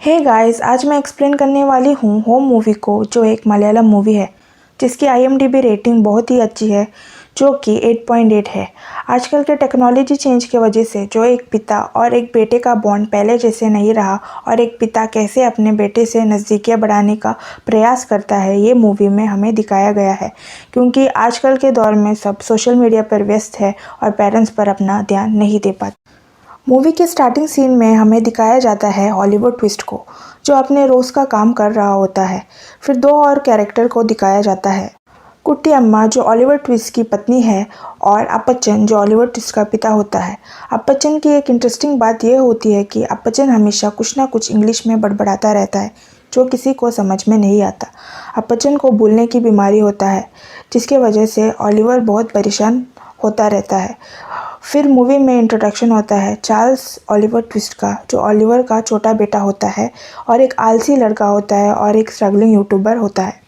Hey guys, आज मैं explain करने वाली हूँ होम मूवी को, जो एक मलयालम मूवी है जिसकी IMDb रेटिंग बहुत ही अच्छी है, जो कि 8.8 है। आजकल के टेक्नोलॉजी चेंज की वजह से जो एक पिता और एक बेटे का बॉन्ड पहले जैसे नहीं रहा और एक पिता कैसे अपने बेटे से नज़दीकियाँ बढ़ाने का प्रयास करता है, ये मूवी में हमें दिखाया गया है। क्योंकि आजकल के दौर में सब सोशल मीडिया पर व्यस्त है और पेरेंट्स पर अपना ध्यान नहीं दे पाते। मूवी के स्टार्टिंग सीन में हमें दिखाया जाता है ऑलिवर ट्विस्ट को, जो अपने रोज़ का काम कर रहा होता है। फिर दो और कैरेक्टर को दिखाया जाता है, कुट्टी अम्मा जो ऑलिवर ट्विस्ट की पत्नी है और अपच्चन जो ऑलिवर ट्विस्ट का पिता होता है। अपच्चन की एक इंटरेस्टिंग बात यह होती है कि अपच्चन हमेशा कुछ ना कुछ इंग्लिश में बड़बड़ाता रहता है, जो किसी को समझ में नहीं आता। अपच्चन को भूलने की बीमारी होता है, जिसके वजह से ऑलिवर बहुत परेशान होता रहता है। फिर मूवी में इंट्रोडक्शन होता है चार्ल्स ऑलिवर ट्विस्ट का, जो ऑलिवर का छोटा बेटा होता है और एक आलसी लड़का होता है और एक स्ट्रगलिंग यूट्यूबर होता है।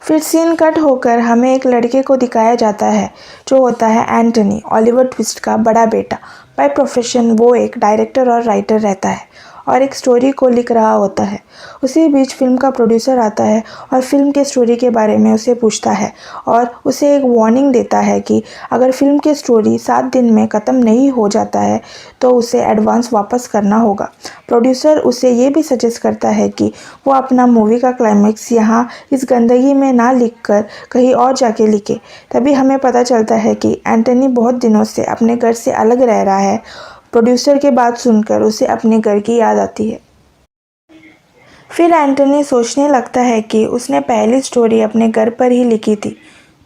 फिर सीन कट होकर हमें एक लड़के को दिखाया जाता है, जो होता है एंटनी, ऑलिवर ट्विस्ट का बड़ा बेटा। बाय प्रोफेशन वो एक डायरेक्टर और राइटर रहता है और एक स्टोरी को लिख रहा होता है। उसी बीच फिल्म का प्रोड्यूसर आता है और फिल्म के स्टोरी के बारे में उसे पूछता है और उसे एक वार्निंग देता है कि अगर फिल्म की स्टोरी 7 दिन में ख़त्म नहीं हो जाता है तो उसे एडवांस वापस करना होगा। प्रोड्यूसर उसे ये भी सजेस्ट करता है कि वो अपना मूवी का क्लाइमेक्स यहाँ इस गंदगी में ना लिखकर कहीं और जाके लिखे। तभी हमें पता चलता है कि एंटनी बहुत दिनों से अपने घर से अलग रह रहा है। प्रोड्यूसर की बात सुनकर उसे अपने घर की याद आती है। फिर एंटनी सोचने लगता है कि उसने पहली स्टोरी अपने घर पर ही लिखी थी।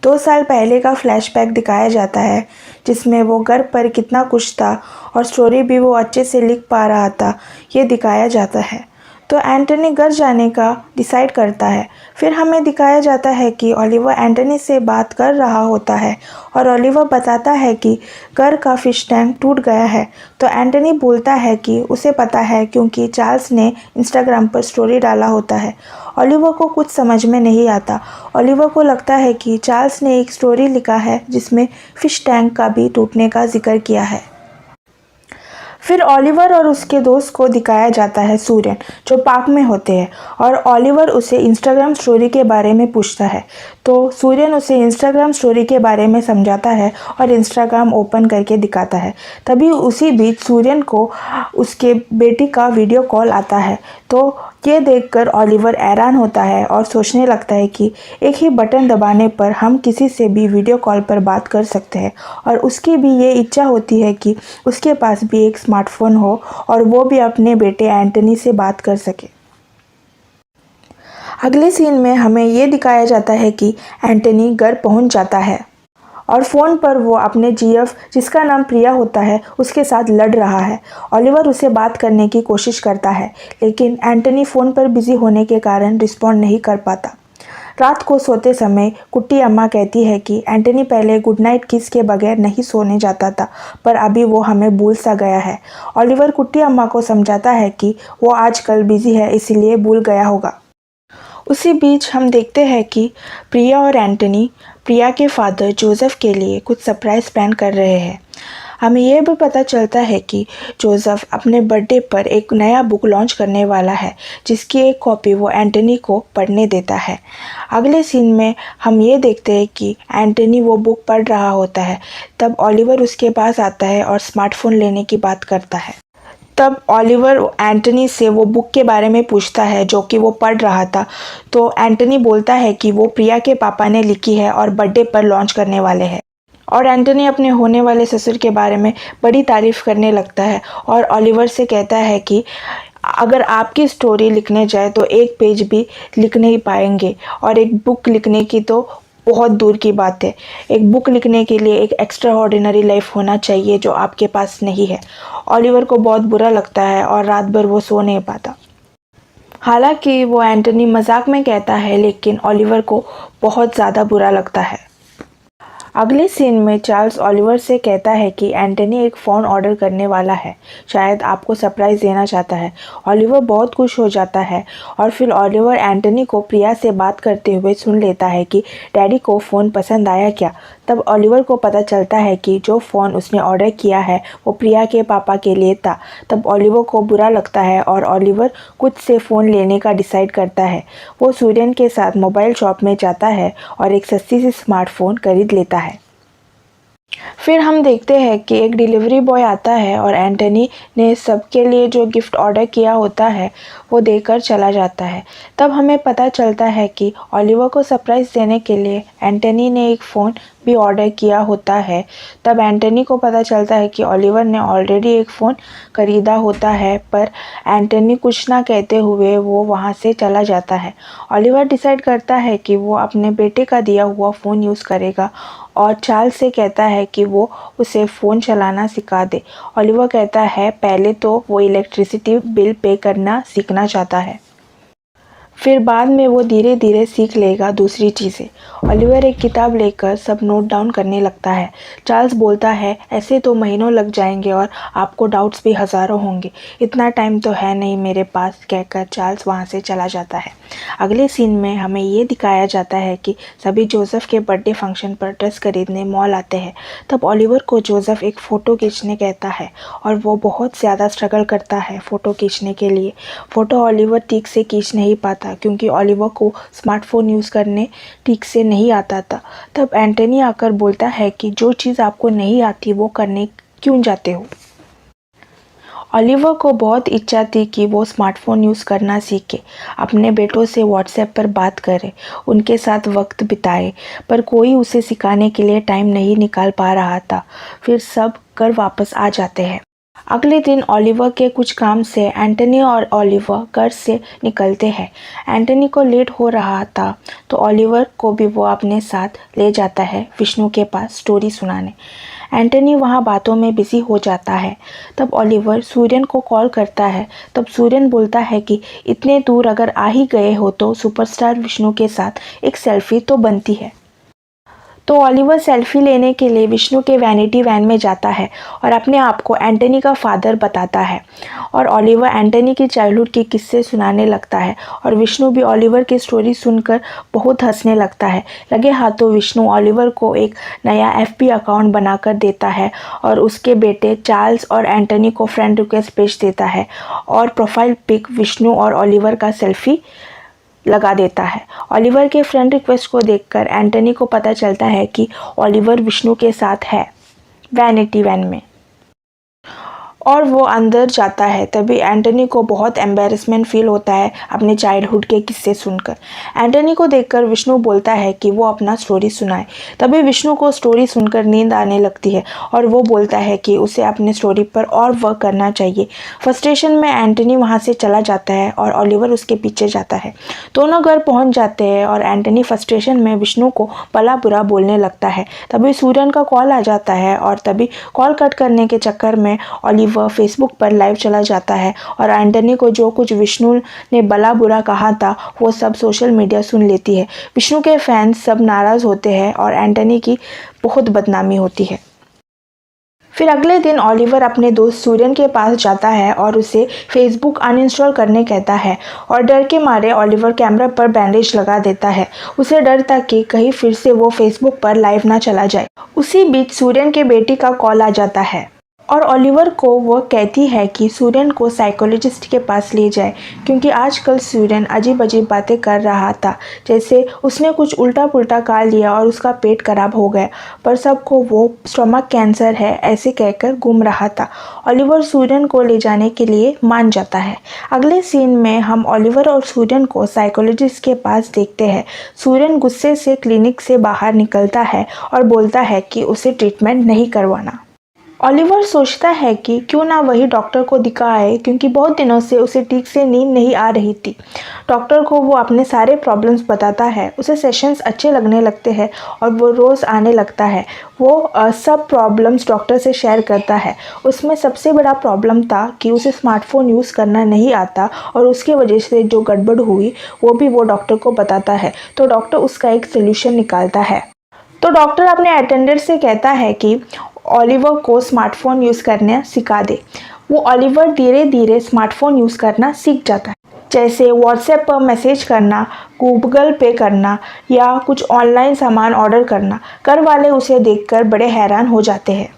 2 साल पहले का फ्लैशबैक दिखाया जाता है, जिसमें वो घर पर कितना खुश था और स्टोरी भी वो अच्छे से लिख पा रहा था, ये दिखाया जाता है। तो एंटनी घर जाने का डिसाइड करता है। फिर हमें दिखाया जाता है कि ऑलिवर एंटनी से बात कर रहा होता है और ऑलिवर बताता है कि घर का फिश टैंक टूट गया है। तो एंटनी बोलता है कि उसे पता है, क्योंकि चार्ल्स ने इंस्टाग्राम पर स्टोरी डाला होता है। ऑलिवर को कुछ समझ में नहीं आता। ऑलिवर को लगता है कि चार्ल्स ने एक स्टोरी लिखा है जिसमें फिश टैंक का भी टूटने का जिक्र किया है। फिर ऑलिवर और उसके दोस्त को दिखाया जाता है सूर्यन, जो पार्क में होते हैं और ऑलिवर उसे इंस्टाग्राम स्टोरी के बारे में पूछता है। तो सूर्यन उसे इंस्टाग्राम स्टोरी के बारे में समझाता है और इंस्टाग्राम ओपन करके दिखाता है। तभी उसी बीच सूर्यन को उसके बेटी का वीडियो कॉल आता है। तो ये देखकर ऑलिवर हैरान होता है और सोचने लगता है कि एक ही बटन दबाने पर हम किसी से भी वीडियो कॉल पर बात कर सकते हैं और उसकी भी ये इच्छा होती है कि उसके पास भी एक स्मार्टफोन हो और वो भी अपने बेटे एंटनी से बात कर सके। अगले सीन में हमें ये दिखाया जाता है कि एंटनी घर पहुंच जाता है और फ़ोन पर वो अपने GF, जिसका नाम प्रिया होता है, उसके साथ लड़ रहा है। ऑलिवर उसे बात करने की कोशिश करता है, लेकिन एंटनी फ़ोन पर बिजी होने के कारण रिस्पॉन्ड नहीं कर पाता। रात को सोते समय कुट्टी अम्मा कहती है कि एंटनी पहले गुड नाइट किस के बगैर नहीं सोने जाता था, पर अभी वो हमें भूल सा गया है। ऑलिवर कुट्टी अम्मा को समझाता है कि वो आजकल बिजी है, इसीलिए भूल गया होगा। उसी बीच हम देखते हैं कि प्रिया और एंटनी प्रिया के फादर जोसेफ के लिए कुछ सरप्राइज़ प्लान कर रहे हैं। हमें यह भी पता चलता है कि जोसेफ अपने बर्थडे पर एक नया बुक लॉन्च करने वाला है, जिसकी एक कॉपी वो एंटनी को पढ़ने देता है। अगले सीन में हम ये देखते हैं कि एंटनी वो बुक पढ़ रहा होता है। तब ऑलिवर उसके पास आता है और स्मार्टफोन लेने की बात करता है। तब ऑलिवर एंटनी से वो बुक के बारे में पूछता है जो कि वो पढ़ रहा था। तो एंटनी बोलता है कि वो प्रिया के पापा ने लिखी है और बर्थडे पर लॉन्च करने वाले हैं। और एंटनी अपने होने वाले ससुर के बारे में बड़ी तारीफ़ करने लगता है और ऑलिवर से कहता है कि अगर आपकी स्टोरी लिखने जाए तो एक पेज भी लिख नहीं पाएंगे और एक बुक लिखने की तो बहुत दूर की बात है। एक बुक लिखने के लिए एक एक्स्ट्रा ऑर्डिनरी लाइफ होना चाहिए, जो आपके पास नहीं है। ऑलिवर को बहुत बुरा लगता है और रात भर वो सो नहीं पाता। हालांकि वो एंटनी मजाक में कहता है, लेकिन ऑलिवर को बहुत ज़्यादा बुरा लगता है। अगले सीन में चार्ल्स ओलिवर से कहता है कि एंटनी एक फ़ोन ऑर्डर करने वाला है, शायद आपको सरप्राइज़ देना चाहता है। ओलिवर बहुत खुश हो जाता है और फिर ओलिवर एंटनी को प्रिया से बात करते हुए सुन लेता है कि डैडी को फ़ोन पसंद आया क्या। तब ओलिवर को पता चलता है कि जो फ़ोन उसने ऑर्डर किया है वो प्रिया के पापा के लिए था। तब ओलिवर को बुरा लगता है और ओलिवर खुद से फ़ोन लेने का डिसाइड करता है। वो सूर्यन के साथ मोबाइल शॉप में जाता है और एक सस्ती सी स्मार्टफ़ोन खरीद लेता है। फिर हम देखते हैं कि एक डिलीवरी बॉय आता है और एंटनी ने सबके लिए जो गिफ्ट ऑर्डर किया होता है वो देकर चला जाता है। तब हमें पता चलता है कि ओलिवर को सरप्राइज़ देने के लिए एंटनी ने एक फ़ोन भी ऑर्डर किया होता है। तब एंटनी को पता चलता है कि ओलिवर ने ऑलरेडी एक फ़ोन खरीदा होता है, पर एंटनी कुछ ना कहते हुए वो वहाँ से चला जाता है। ओलिवर डिसाइड करता है कि वो अपने बेटे का दिया हुआ फ़ोन यूज़ करेगा और चार्ल्स से कहता है कि वो उसे फ़ोन चलाना सिखा दे। ओलिवर कहता है पहले तो वो इलेक्ट्रिसिटी बिल पे करना सीखना चाहता है, फिर बाद में वो धीरे धीरे सीख लेगा दूसरी चीज़ें। ओलिवर एक किताब लेकर सब नोट डाउन करने लगता है। चार्ल्स बोलता है ऐसे तो महीनों लग जाएंगे और आपको डाउट्स भी हज़ारों होंगे, इतना टाइम तो है नहीं मेरे पास, कहकर चार्ल्स वहाँ से चला जाता है। अगले सीन में हमें ये दिखाया जाता है कि सभी जोसेफ के बर्थडे फंक्शन पर ड्रेस खरीदने मॉल आते हैं। तब ओलिवर को जोसेफ एक फ़ोटो खींचने कहता है और वो बहुत ज़्यादा स्ट्रगल करता है फ़ोटो खींचने के लिए। फ़ोटो ओलिवर ठीक से खींच नहीं पाता क्योंकि ओलिवर को स्मार्टफ़ोन यूज़ करने ठीक से नहीं आता था। तब एंटनी आकर बोलता है कि जो चीज़ आपको नहीं आती वो करने क्यों जाते हो। ओलिवर को बहुत इच्छा थी कि वो स्मार्टफ़ोन यूज़ करना सीखे, अपने बेटों से व्हाट्सएप पर बात करे, उनके साथ वक्त बिताए, पर कोई उसे सिखाने के लिए टाइम नहीं निकाल पा रहा था। फिर सब घर वापस आ जाते हैं। अगले दिन ओलिवर के कुछ काम से एंटनी और ओलिवर घर से निकलते हैं। एंटनी को लेट हो रहा था तो ओलिवर को भी वो अपने साथ ले जाता है विष्णु के पास स्टोरी सुनाने। एंटनी वहाँ बातों में बिजी हो जाता है। तब ओलिवर सूर्यन को कॉल करता है। तब सूर्यन बोलता है कि इतने दूर अगर आ ही गए हो तो सुपरस्टार विष्णु के साथ एक सेल्फी तो बनती है। तो ओलिवर सेल्फी लेने के लिए विष्णु के वैनिटी वैन में जाता है और अपने आप को एंटनी का फादर बताता है और ओलिवर एंटनी की चाइल्डहुड के किस्से सुनाने लगता है और विष्णु भी ओलिवर की स्टोरी सुनकर बहुत हंसने लगता है। लगे हाथों विष्णु ओलिवर को एक नया एफबी अकाउंट बनाकर देता है और उसके बेटे चार्ल्स और एंटनी को फ्रेंड रिक्वेस्ट भेज देता है और प्रोफाइल पिक विष्णु और ओलिवर का सेल्फी लगा देता है। ओलिवर के फ्रेंड रिक्वेस्ट को देखकर एंटनी को पता चलता है कि ओलिवर विष्णु के साथ है वैनिटी वैन में और वो अंदर जाता है। तभी एंटनी को बहुत एम्बैरेसमेंट फील होता है अपने चाइल्डहुड के किस्से सुनकर। एंटनी को देखकर विष्णु बोलता है कि वो अपना स्टोरी सुनाए। तभी विष्णु को स्टोरी सुनकर नींद आने लगती है और वो बोलता है कि उसे अपने स्टोरी पर और वर्क करना चाहिए। फ्रस्ट्रेशन में एंटनी वहाँ से चला जाता है और ओलिवर उसके पीछे जाता है। दोनों घर पहुँच जाते हैं और एंटनी फ्रस्ट्रेशन में विष्णु को भला बुरा बोलने लगता है। तभी सूर्यन का कॉल आ जाता है और तभी कॉल कट करने के चक्कर में ओलिवर फेसबुक पर लाइव चला जाता है और एंटनी को जो कुछ विष्णु ने भला बुरा कहा था वो सब सोशल मीडिया सुन लेती है। विष्णु के फैंस सब नाराज़ होते हैं और एंटनी की बहुत बदनामी होती है। फिर अगले दिन ओलिवर अपने दोस्त सूर्यन के पास जाता है और उसे फेसबुक अनइंस्टॉल करने कहता है और डर के मारे ओलिवर कैमरा पर बैंडेज लगा देता है। उसे डर था कि कहीं फिर से वो फेसबुक पर लाइव ना चला जाए। उसी बीच सूर्यन के बेटी का कॉल आ जाता है और ओलिवर को वो कहती है कि सूर्यन को साइकोलॉजिस्ट के पास ले जाए क्योंकि आजकल सूर्यन अजीब अजीब बातें कर रहा था, जैसे उसने कुछ उल्टा पुल्टा खा लिया और उसका पेट खराब हो गया, पर सबको वो स्टमक कैंसर है ऐसे कहकर घूम रहा था। ओलिवर सूर्यन को ले जाने के लिए मान जाता है। अगले सीन में हम ओलिवर और सूर्यन को साइकोलॉजिस्ट के पास देखते हैं। सूर्यन गुस्से से क्लिनिक से बाहर निकलता है और बोलता है कि उसे ट्रीटमेंट नहीं करवाना। ओलिवर सोचता है कि क्यों ना वही डॉक्टर को दिखाए क्योंकि बहुत दिनों से उसे ठीक से नींद नहीं आ रही थी। डॉक्टर को वो अपने सारे प्रॉब्लम्स बताता है। उसे सेशंस अच्छे लगने लगते हैं और वो रोज़ आने लगता है। वो सब प्रॉब्लम्स डॉक्टर से शेयर करता है। उसमें सबसे बड़ा प्रॉब्लम था कि उसे स्मार्टफ़ोन यूज़ करना नहीं आता और उसकी वजह से जो गड़बड़ हुई वो भी वो डॉक्टर को बताता है। तो डॉक्टर उसका एक सोल्यूशन निकालता है। तो डॉक्टर अपने अटेंडेंट से कहता है कि ओलिवर को स्मार्टफोन यूज़ करना सिखा दे। वो ओलिवर धीरे धीरे स्मार्टफोन यूज़ करना सीख जाता है, जैसे व्हाट्सएप पर मैसेज करना, गूगल पे करना या कुछ ऑनलाइन सामान ऑर्डर करना। घर वाले उसे देखकर बड़े हैरान हो जाते हैं।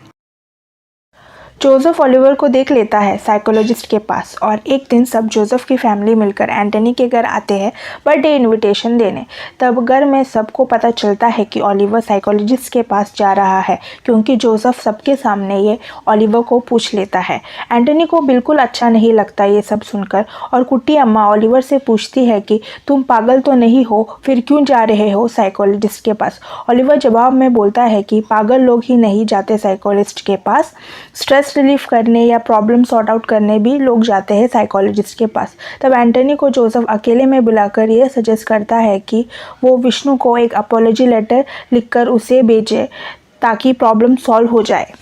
जोसेफ ओलिवर को देख लेता है साइकोलॉजिस्ट के पास और एक दिन सब जोसेफ की फैमिली मिलकर एंटनी के घर आते हैं बर्थडे इनविटेशन देने। तब घर में सबको पता चलता है कि ओलिवर साइकोलॉजिस्ट के पास जा रहा है, क्योंकि जोसेफ सबके सामने ये ओलिवर को पूछ लेता है। एंटनी को बिल्कुल अच्छा नहीं लगता ये सब सुनकर और कुट्टी अम्मा ओलिवर से पूछती है कि तुम पागल तो नहीं हो, फिर क्यों जा रहे हो साइकोलॉजिस्ट के पास। ओलिवर जवाब में बोलता है कि पागल लोग ही नहीं जाते साइकोलॉजिस्ट के पास, स्ट्रेस रिलीफ करने या प्रॉब्लम सॉर्ट आउट करने भी लोग जाते हैं साइकोलॉजिस्ट के पास। तब एंटनी को जोसेफ अकेले में बुलाकर यह सजेस्ट करता है कि वो विष्णु को एक अपॉलॉजी लेटर लिखकर उसे भेजे ताकि प्रॉब्लम सॉल्व हो जाए।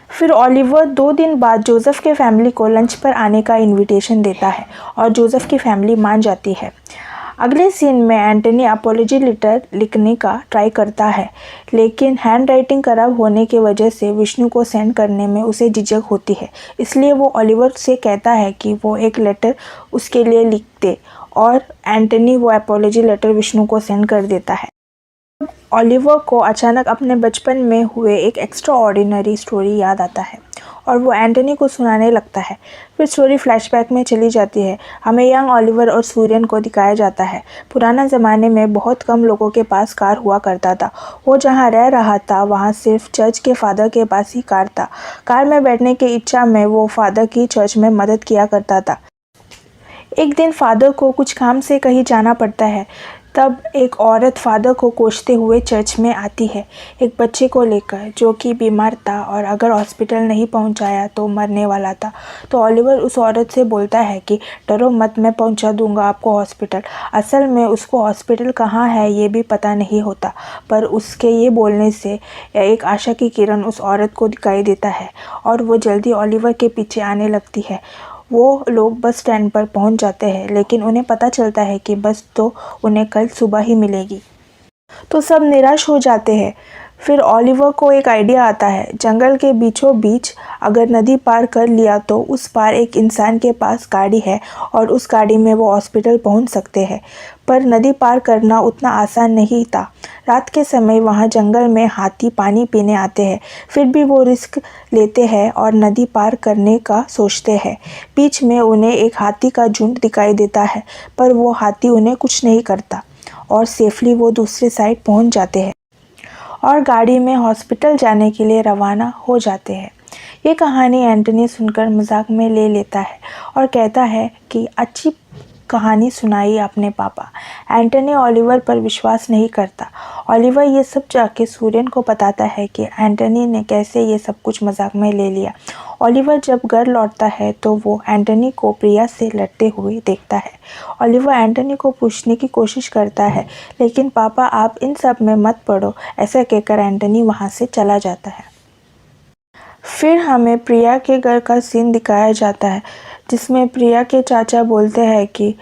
फिर ओलिवर 2 दिन बाद जोसेफ के फैमिली को लंच पर आने का इनविटेशन देता है और जोसेफ की फैमिली मान जाती है। अगले सीन में एंटनी अपॉलॉजी लेटर लिखने का ट्राई करता है, लेकिन हैंड राइटिंग खराब होने की वजह से विष्णु को सेंड करने में उसे झिझक होती है। इसलिए वो ओलिवर से कहता है कि वो एक लेटर उसके लिए लिख दे और एंटनी वो अपॉलॉजी लेटर विष्णु को सेंड कर देता है। ओलिवर को अचानक अपने बचपन में हुए एक एक्स्ट्रा ऑर्डिनरी स्टोरी याद आता है और वो एंटनी को सुनाने लगता है। फिर स्टोरी फ्लैशबैक में चली जाती है। हमें यंग ओलिवर और सूर्यन को दिखाया जाता है। पुराना ज़माने में बहुत कम लोगों के पास कार हुआ करता था। वो जहाँ रह रहा था वहाँ सिर्फ चर्च के फादर के पास ही कार था। कार में बैठने की इच्छा में वो फादर की चर्च में मदद किया करता था। एक दिन फादर को कुछ काम से कहीं जाना पड़ता है। तब एक औरत फादर को कोसते हुए चर्च में आती है, एक बच्चे को लेकर जो कि बीमार था और अगर हॉस्पिटल नहीं पहुंचाया तो मरने वाला था। तो ओलिवर उस औरत से बोलता है कि डरो मत, मैं पहुंचा दूंगा आपको हॉस्पिटल। असल में उसको हॉस्पिटल कहाँ है ये भी पता नहीं होता, पर उसके ये बोलने से एक आशा की किरण उस औरत को दिखाई देता है और वो जल्दी ओलिवर के पीछे आने लगती है। वो लोग बस स्टैंड पर पहुंच जाते हैं, लेकिन उन्हें पता चलता है कि बस तो उन्हें कल सुबह ही मिलेगी। तो सब निराश हो जाते हैं। फिर ओलिवर को एक आइडिया आता है, जंगल के बीचों बीच अगर नदी पार कर लिया तो उस पार एक इंसान के पास गाड़ी है और उस गाड़ी में वो हॉस्पिटल पहुंच सकते हैं। पर नदी पार करना उतना आसान नहीं था। रात के समय वहाँ जंगल में हाथी पानी पीने आते हैं, फिर भी वो रिस्क लेते हैं और नदी पार करने का सोचते हैं। बीच में उन्हें एक हाथी का झुंड दिखाई देता है, पर वो हाथी उन्हें कुछ नहीं करता और सेफली वो दूसरे साइड पहुँच जाते हैं और गाड़ी में हॉस्पिटल जाने के लिए रवाना हो जाते हैं। ये कहानी एंटनी सुनकर मजाक में ले लेता है और कहता है कि अच्छी कहानी सुनाई आपने पापा। एंटनी ओलिवर पर विश्वास नहीं करता। ओलिवर ये सब जाके सूर्यन को बताता है कि एंटनी ने कैसे ये सब कुछ मजाक में ले लिया। ओलिवर जब घर लौटता है तो वो एंटनी को प्रिया से लड़ते हुए देखता है। ओलिवर एंटनी को पूछने की कोशिश करता है, लेकिन पापा आप इन सब में मत पड़ो, ऐसा कहकर एंटनी वहाँ से चला जाता है। फिर हमें प्रिया के घर का सीन दिखाया जाता है, जिसमें प्रिया के चाचा बोलते हैं कि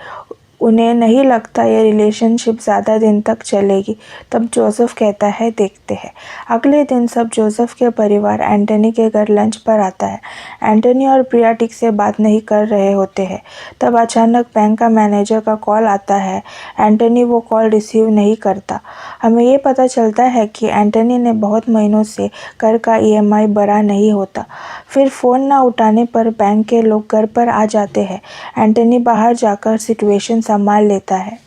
उन्हें नहीं लगता ये रिलेशनशिप ज़्यादा दिन तक चलेगी। तब जोसेफ कहता है देखते हैं। अगले दिन सब जोसेफ के परिवार एंटनी के घर लंच पर आता है। एंटनी और प्रिया ठीक से बात नहीं कर रहे होते हैं। तब अचानक बैंक का मैनेजर का कॉल आता है। एंटनी वो कॉल रिसीव नहीं करता। हमें ये पता चलता है कि एंटनी ने बहुत महीनों से घर का EMI भरा नहीं होता। फिर फ़ोन ना उठाने पर बैंक के लोग घर पर आ जाते हैं। एंटनी बाहर जाकर सिचुएशन संभाल लेता है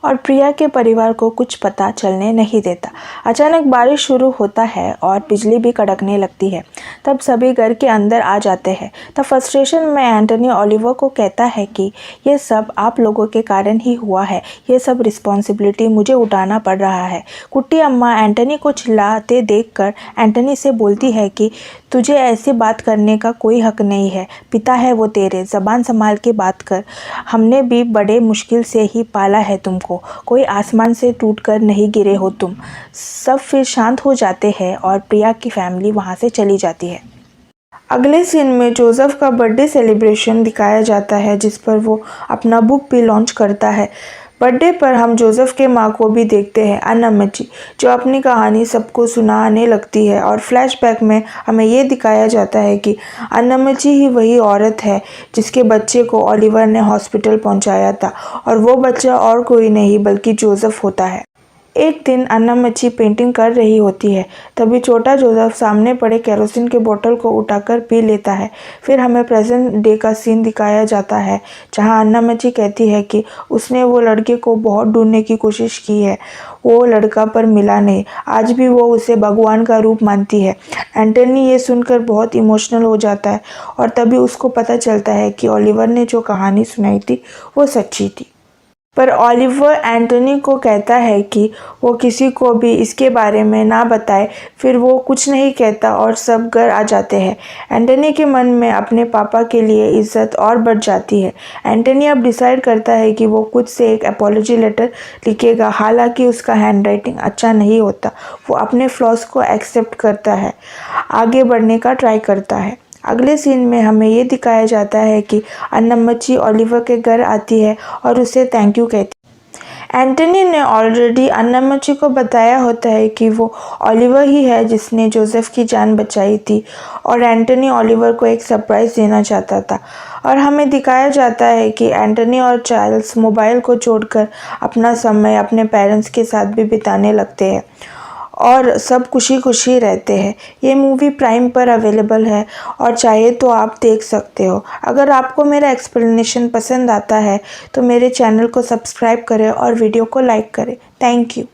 और प्रिया के परिवार को कुछ पता चलने नहीं देता। अचानक बारिश शुरू होता है और बिजली भी कड़कने लगती है। तब सभी घर के अंदर आ जाते हैं। तब फ्रस्ट्रेशन में एंटनी ओलिवर को कहता है कि ये सब आप लोगों के कारण ही हुआ है, ये सब रिस्पॉन्सिबिलिटी मुझे उठाना पड़ रहा है। कुट्टी अम्मा एंटनी को चिल्लाते देखकर एंटनी से बोलती है कि तुझे ऐसी बात करने का कोई हक नहीं है, पिता है वो तेरे, ज़बान संभाल के बात कर। हमने भी बड़े मुश्किल से ही पाला है तुमको, कोई आसमान से टूटकर नहीं गिरे हो तुम। सब फिर शांत हो जाते हैं और प्रिया की फैमिली वहाँ से चली जाती है। अगले सीन में जोसेफ का बर्थडे सेलिब्रेशन दिखाया जाता है, जिस पर वो अपना बुक भी लॉन्च करता है। बर्थडे पर हम जोसेफ के माँ को भी देखते हैं, अन्नामची, जो अपनी कहानी सबको सुनाने लगती है और फ्लैशबैक में हमें ये दिखाया जाता है कि अन्नामची ही वही औरत है जिसके बच्चे को ओलिवर ने हॉस्पिटल पहुंचाया था और वो बच्चा और कोई नहीं बल्कि जोसेफ होता है। एक दिन अन्नामची पेंटिंग कर रही होती है, तभी छोटा जोसेफ सामने पड़े केरोसिन के बोतल को उठाकर पी लेता है। फिर हमें प्रेजेंट डे का सीन दिखाया जाता है जहां अन्नामची कहती है कि उसने वो लड़के को बहुत ढूंढने की कोशिश की है, वो लड़का पर मिला नहीं। आज भी वो उसे भगवान का रूप मानती है। एंटनी ये सुनकर बहुत इमोशनल हो जाता है और तभी उसको पता चलता है कि ओलिवर ने जो कहानी सुनाई थी वो सच्ची थी। पर ओलिवर एंटनी को कहता है कि वो किसी को भी इसके बारे में ना बताए। फिर वो कुछ नहीं कहता और सब घर आ जाते हैं। एंटनी के मन में अपने पापा के लिए इज्जत और बढ़ जाती है। एंटनी अब डिसाइड करता है कि वो खुद से एक अपॉलजी लेटर लिखेगा। हालांकि उसका हैंडराइटिंग अच्छा नहीं होता, वो अपने फ्लॉस को एक्सेप्ट करता है, आगे बढ़ने का ट्राई करता है। अगले सीन में हमें ये दिखाया जाता है कि अन्नामची ओलिवर के घर आती है और उसे थैंक यू कहती है। एंटनी ने ऑलरेडी अन्नामची को बताया होता है कि वो ओलिवर ही है जिसने जोसेफ की जान बचाई थी और एंटनी ओलिवर को एक सरप्राइज़ देना चाहता था। और हमें दिखाया जाता है कि एंटनी और चार्ल्स मोबाइल को छोड़कर अपना समय अपने पेरेंट्स के साथ भी बिताने लगते हैं और सब खुशी खुशी रहते हैं। ये मूवी प्राइम पर अवेलेबल है और चाहे तो आप देख सकते हो। अगर आपको मेरा एक्सप्लेनेशन पसंद आता है तो मेरे चैनल को सब्सक्राइब करें और वीडियो को लाइक करें। Thank you.